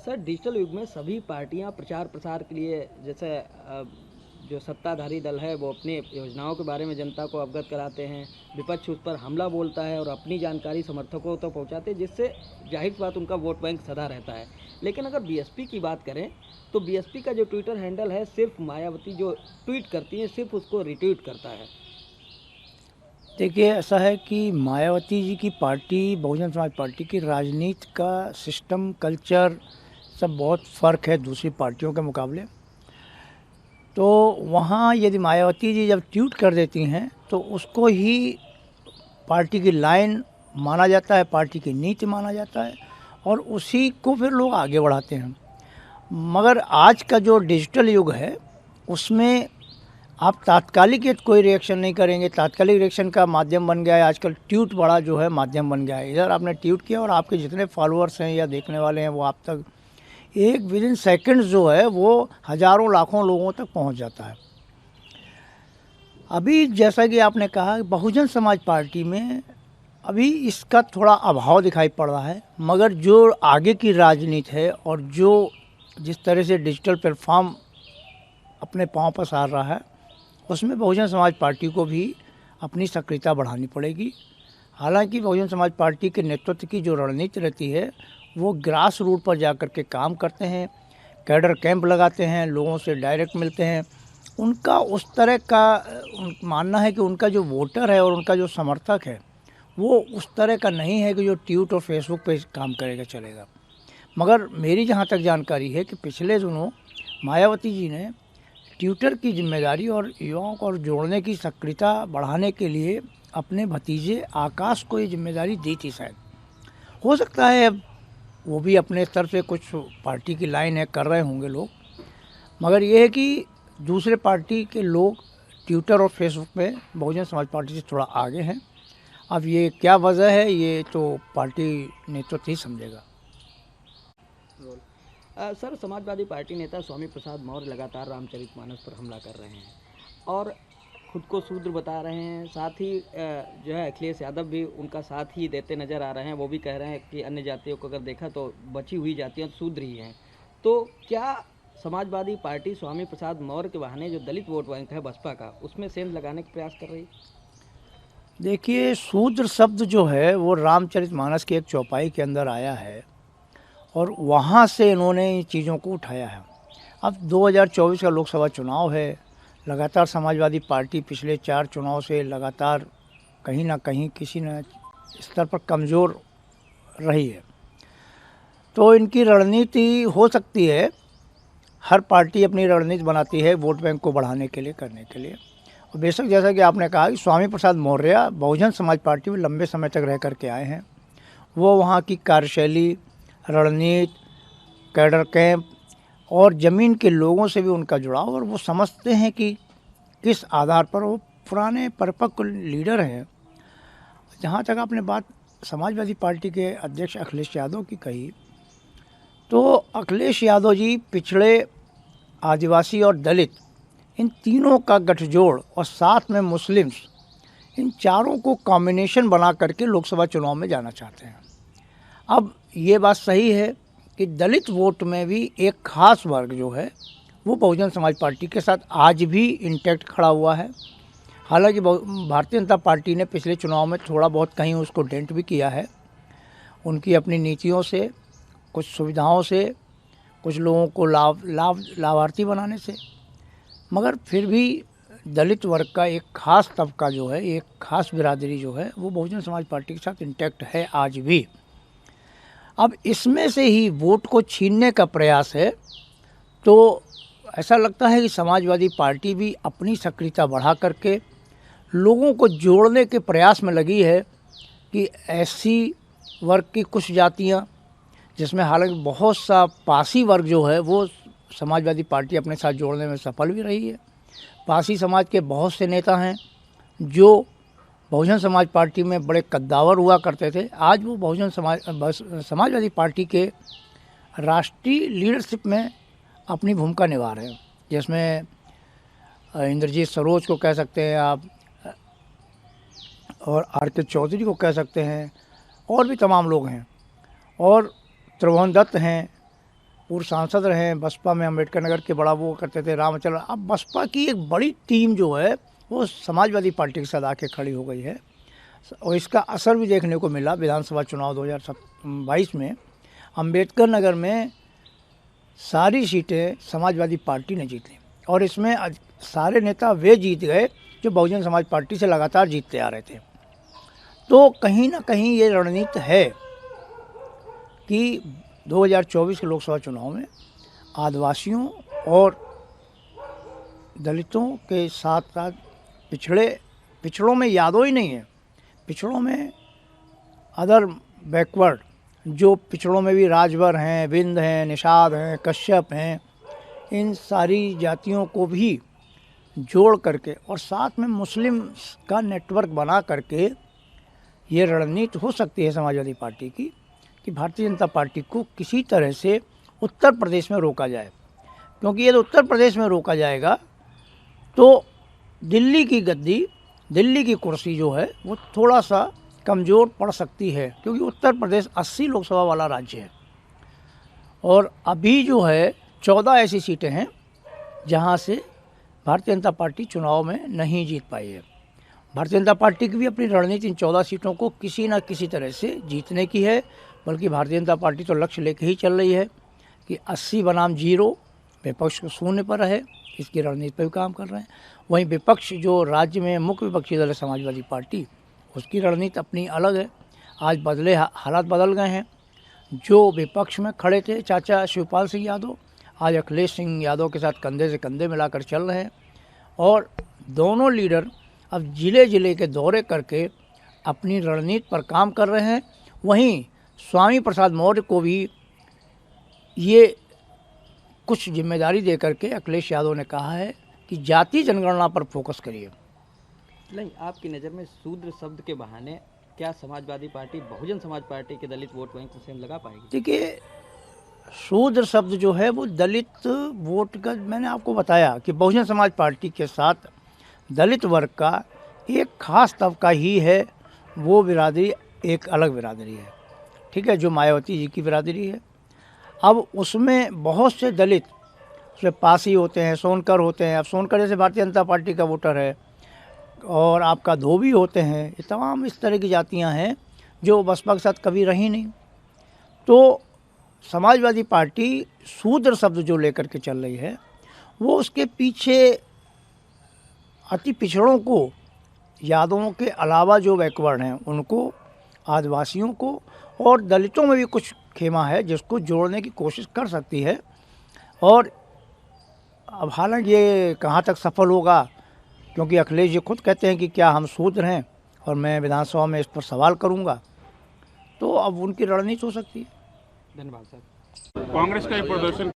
Sir, digital युग में सभी पार्टियां प्रचार प्रसार के लिए जैसे जो सत्ताधारी दल है वो अपनी योजनाओं के बारे में जनता को अवगत कराते हैं, विपक्ष उस पर हमला बोलता है और अपनी जानकारी समर्थकों तक पहुंचाते हैं, जिससे जाहिर सी बात उनका वोट बैंक सधा रहता है। लेकिन अगर बीएसपी की बात करें तो बीएसपी का जो ट्विटर हैंडल है, सिर्फ मायावती जो ट्वीट करती है सिर्फ उसको रिट्वीट करता है। देखिए, ऐसा है कि मायावती जी की पार्टी बहुजन समाज पार्टी की राजनीति का सिस्टम कल्चर सब बहुत फ़र्क है दूसरी पार्टियों के मुकाबले। तो वहाँ यदि मायावती जी जब ट्वीट कर देती हैं तो उसको ही पार्टी की लाइन माना जाता है, पार्टी की नीति माना जाता है और उसी को फिर लोग आगे बढ़ाते हैं। मगर आज का जो डिजिटल युग है उसमें आप तात्कालिक यदि कोई रिएक्शन नहीं करेंगे, तात्कालिक रिएक्शन का माध्यम बन गया है आजकल ट्वीट, बड़ा जो है माध्यम बन गया है। इधर आपने ट्वीट किया और आपके जितने फॉलोअर्स हैं या देखने वाले हैं वो आप तक एक विदिन सेकंड्स जो है वो हज़ारों लाखों लोगों तक पहुंच जाता है। अभी जैसा कि आपने कहा, बहुजन समाज पार्टी में अभी इसका थोड़ा अभाव दिखाई पड़ रहा है, मगर जो आगे की राजनीति है और जो जिस तरह से डिजिटल प्लेटफॉर्म अपने पांव पसार रहा है उसमें बहुजन समाज पार्टी को भी अपनी सक्रियता बढ़ानी पड़ेगी। हालांकि बहुजन समाज पार्टी के नेतृत्व की जो रणनीति रहती है वो ग्रास रूट पर जाकर के काम करते हैं, कैडर कैंप लगाते हैं, लोगों से डायरेक्ट मिलते हैं। उनका उस तरह का मानना है कि उनका जो वोटर है और उनका जो समर्थक है वो उस तरह का नहीं है कि जो ट्वीट और फेसबुक पे काम करेगा चलेगा। मगर मेरी जहाँ तक जानकारी है कि पिछले दिनों मायावती जी ने ट्विटर की जिम्मेदारी और युवाओं को जोड़ने की सक्रियता बढ़ाने के लिए अपने भतीजे आकाश को ये जिम्मेदारी दी थी। शायद हो सकता है अब वो भी अपने स्तर से कुछ पार्टी की लाइन है कर रहे होंगे लोग, मगर ये है कि दूसरे पार्टी के लोग ट्विटर और फेसबुक पे बहुजन समाज पार्टी से थोड़ा आगे हैं। अब ये क्या वजह है ये तो पार्टी नेतृत्व ही समझेगा। सर, समाजवादी पार्टी नेता स्वामी प्रसाद मौर्य लगातार रामचरितमानस पर हमला कर रहे हैं और खुद को शूद्र बता रहे हैं। साथ ही जो है अखिलेश यादव भी उनका साथ ही देते नज़र आ रहे हैं। वो भी कह रहे हैं कि अन्य जातियों को अगर देखा तो बची हुई जातियाँ शूद्र ही हैं। तो क्या समाजवादी पार्टी स्वामी प्रसाद मौर्य के बहाने जो दलित वोट बैंक है बसपा का, उसमें सेंध लगाने का प्रयास कर रही है? देखिए, शूद्र शब्द जो है वो रामचरितमानस की एक चौपाई के अंदर आया है और वहाँ से इन्होंने इन चीज़ों को उठाया है। अब 2024 का लोकसभा चुनाव है, लगातार समाजवादी पार्टी पिछले 4 चुनाव से लगातार कहीं ना कहीं किसी न स्तर पर कमज़ोर रही है। तो इनकी रणनीति हो सकती है, हर पार्टी अपनी रणनीति बनाती है वोट बैंक को बढ़ाने के लिए, करने के लिए। और बेशक जैसा कि आपने कहा कि स्वामी प्रसाद मौर्य बहुजन समाज पार्टी में लंबे समय तक रह करके आए हैं। वो वहाँ की कार्यशैली, रणनीति, कैडर कैंप और ज़मीन के लोगों से भी उनका जुड़ाव, और वो समझते हैं कि किस आधार पर वो पुराने परिपक्व लीडर हैं। जहाँ तक आपने बात समाजवादी पार्टी के अध्यक्ष अखिलेश यादव की कही, तो अखिलेश यादव जी पिछड़े, आदिवासी और दलित, इन तीनों का गठजोड़ और साथ में मुस्लिम्स, इन चारों को कॉम्बिनेशन बना करके लोकसभा चुनाव में जाना चाहते हैं। अब ये बात सही है कि दलित वोट में भी एक खास वर्ग जो है वो बहुजन समाज पार्टी के साथ आज भी इंटैक्ट खड़ा हुआ है। हालांकि भारतीय जनता पार्टी ने पिछले चुनाव में थोड़ा बहुत कहीं उसको डेंट भी किया है, उनकी अपनी नीतियों से, कुछ सुविधाओं से, कुछ लोगों को लाभार्थी बनाने से। मगर फिर भी दलित वर्ग का एक खास तबका जो है, एक खास बिरादरी जो है वो बहुजन समाज पार्टी के साथ इंटैक्ट है आज भी। अब इसमें से ही वोट को छीनने का प्रयास है, तो ऐसा लगता है कि समाजवादी पार्टी भी अपनी सक्रियता बढ़ा करके लोगों को जोड़ने के प्रयास में लगी है कि ऐसी वर्ग की कुछ जातियां, जिसमें हालांकि बहुत सा पासी वर्ग जो है वो समाजवादी पार्टी अपने साथ जोड़ने में सफल भी रही है। पासी समाज के बहुत से नेता हैं जो बहुजन समाज पार्टी में बड़े कद्दावर हुआ करते थे, आज वो बहुजन समाजवादी पार्टी के राष्ट्रीय लीडरशिप में अपनी भूमिका निभा रहे हैं। जिसमें इंद्रजीत सरोज को कह सकते हैं आप, और आर.के. चौधरी को कह सकते हैं, और भी तमाम लोग हैं, और त्रिभुवन दत्त हैं, पूर्व सांसद रहे हैं, बसपा में अम्बेडकर नगर के बड़ा वो करते थे रामचंद्र। अब बसपा की एक बड़ी टीम जो है वो समाजवादी पार्टी के साथ आके खड़ी हो गई है और इसका असर भी देखने को मिला। विधानसभा चुनाव 2022 में अम्बेडकर नगर में सारी सीटें समाजवादी पार्टी ने जीती और इसमें सारे नेता वे जीत गए जो बहुजन समाज पार्टी से लगातार जीतते आ रहे थे। तो कहीं ना कहीं ये रणनीति है कि 2024 के लोकसभा चुनाव में आदिवासियों और दलितों के साथ साथ पिछड़ों में यादव ही नहीं है, पिछड़ों में अदर बैकवर्ड जो पिछड़ों में भी राजभर हैं, विंध्य हैं, निषाद हैं, कश्यप हैं, इन सारी जातियों को भी जोड़ करके और साथ में मुस्लिम का नेटवर्क बना करके ये रणनीति हो सकती है समाजवादी पार्टी की कि भारतीय जनता पार्टी को किसी तरह से उत्तर प्रदेश में रोका जाए, क्योंकि ये तो उत्तर प्रदेश में रोका जाएगा तो दिल्ली की गद्दी, दिल्ली की कुर्सी जो है वो थोड़ा सा कमज़ोर पड़ सकती है, क्योंकि उत्तर प्रदेश 80 लोकसभा वाला राज्य है और अभी जो है 14 ऐसी सीटें हैं जहां से भारतीय जनता पार्टी चुनाव में नहीं जीत पाई है। भारतीय जनता पार्टी की भी अपनी रणनीति इन 14 सीटों को किसी न किसी तरह से जीतने की है, बल्कि भारतीय जनता पार्टी तो लक्ष्य लेके ही चल रही है कि 80 बनाम 0 विपक्ष को शून्य पर रहे, इसकी रणनीति पर भी काम कर रहे हैं। वहीं विपक्ष जो राज्य में मुख्य विपक्षी दल है समाजवादी पार्टी, उसकी रणनीति अपनी अलग है। आज हालात बदल गए हैं। जो विपक्ष में खड़े थे चाचा शिवपाल सिंह यादव, आज अखिलेश सिंह यादव के साथ कंधे से कंधे मिलाकर चल रहे हैं और दोनों लीडर अब ज़िले ज़िले के दौरे करके अपनी रणनीति पर काम कर रहे हैं। वहीं स्वामी प्रसाद मौर्य को भी ये कुछ जिम्मेदारी दे करके अखिलेश यादव ने कहा है कि जाति जनगणना पर फोकस करिए। नहीं, आपकी नज़र में शूद्र शब्द के बहाने क्या समाजवादी पार्टी बहुजन समाज पार्टी के दलित वोट बैंक से लगा पाएगी? देखिए, शूद्र शब्द जो है वो दलित वोट का, मैंने आपको बताया कि बहुजन समाज पार्टी के साथ दलित वर्ग का एक खास तबका ही है, वो बिरादरी एक अलग बिरादरी है, ठीक है, जो मायावती जी की बिरादरी है। अब उसमें बहुत से दलित, उसमें पासी होते हैं, सोनकर होते हैं। अब सोनकर जैसे भारतीय जनता पार्टी का वोटर है और आपका धोबी होते हैं, ये तमाम इस तरह की जातियां हैं जो बसपा के साथ कभी रही नहीं। तो समाजवादी पार्टी शूद्र शब्द जो लेकर के चल रही है वो उसके पीछे अति पिछड़ों को, यादवों के अलावा जो बैकवर्ड हैं उनको, आदिवासियों को और दलितों में भी कुछ खेमा है जिसको जोड़ने की कोशिश कर सकती है। और अब हालांकि ये कहाँ तक सफल होगा, क्योंकि अखिलेश जी खुद कहते हैं कि क्या हम शूद्र हैं और मैं विधानसभा में इस पर सवाल करूंगा, तो अब उनकी रणनीति हो सकती है। धन्यवाद सर। कांग्रेस का ये प्रदर्शन